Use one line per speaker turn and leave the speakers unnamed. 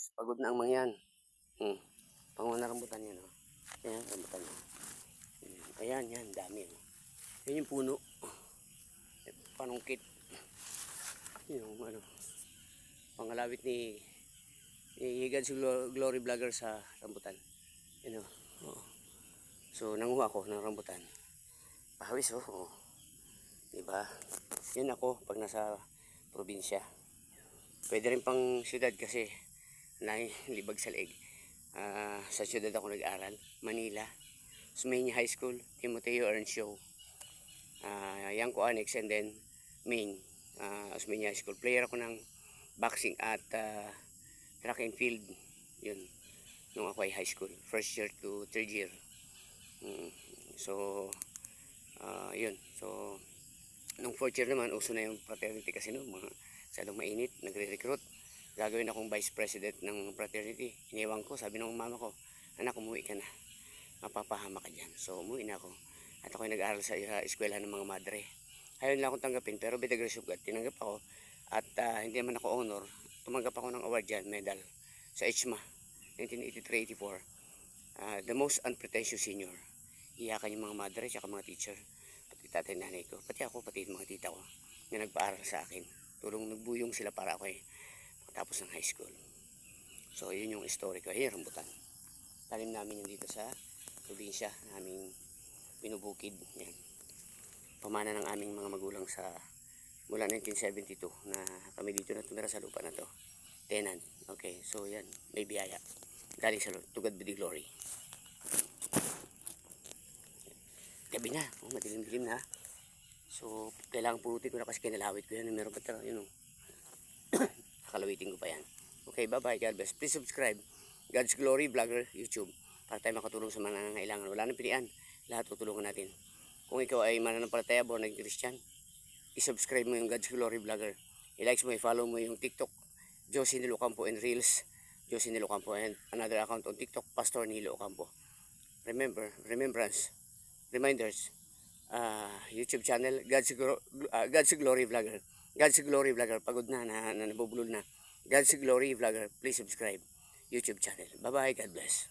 guys, pagod na ang mangyan. Panguha na rambutan yan. Oh. Ayan, rambutan yan. Ayan, yan, dami. Oh. Yan yung puno. Panungkit. Yung ano, pangalawit ni God's Glory Vlogger sa rambutan. You know, oh. So, nanguha ako ng rambutan. Pahawis, oh. Oh. Diba? Yun ako pag nasa probinsya. Pwede rin pang syudad kasi libag sa leeg. Sa syudad ako nag-aral, Manila, Osmeña High School, Timoteo Earnshaw, Yang ko Annex, and then Main, Osmeña High School. Player ako ng boxing at track and field, yun, nung ako ay high school, first year to third year. So, yun. So, nung fourth year naman, uso na yung fraternity kasi no, masyadong mainit, nagre-recruit. Gagawin akong vice president ng fraternity. Iniwan ko, sabi ng mama ko, anak, umuwi ka na. Mapapahama ka dyan. So, umuwi na ako. At ako'y nag-aaral sa eskwela ng mga madre. Ayaw nila akong tanggapin, pero by the grace of God, tinanggap ako. At hindi naman ako honor. Tumanggap ako ng award dyan, medal, sa HMA, 1983-84. The most unpretentious senior. Iyakan yung mga madre, at mga teacher. Pati tatay nanay ko, pati ako, pati mga tita ko na nagpaaral sa akin. Nagbuyong sila para ako matapos ng high school. So yun yung story ko. Ayun, rambutan. Talim namin yun dito sa probinsya, naming pinubukid. Yan. Pamana ng aming mga magulang sa mula 1972 na kami dito na tumira sa lupa na to. Tenant. Okay, so yan, may biyaya. Galing sa Lord, to God be the glory. Gabi na, madilim-dilim na. So, kailangan purutin ko na kasi kinalawit ko yan. Meron pa talaga, yun o. Kalawitin ko pa yan. Okay, bye-bye. God bless. Please subscribe. God's Glory Vlogger YouTube. Para tayo makatulong sa mga nangangailangan. Wala nang pilian. Lahat tutulungan natin. Kung ikaw ay mananampalataya, born again Christian, i-subscribe mo yung God's Glory Vlogger. I-likes mo, i-follow mo yung TikTok, Josie Nilo Ocampo, and Reels, Josie Nilo Ocampo, and another account on TikTok, Pastor Nilo Ocampo. Reminders, YouTube channel, God's Glory Vlogger. God's Glory Vlogger. Pagod na nabubulol na. God's Glory Vlogger. Please subscribe. YouTube channel. Bye-bye. God bless.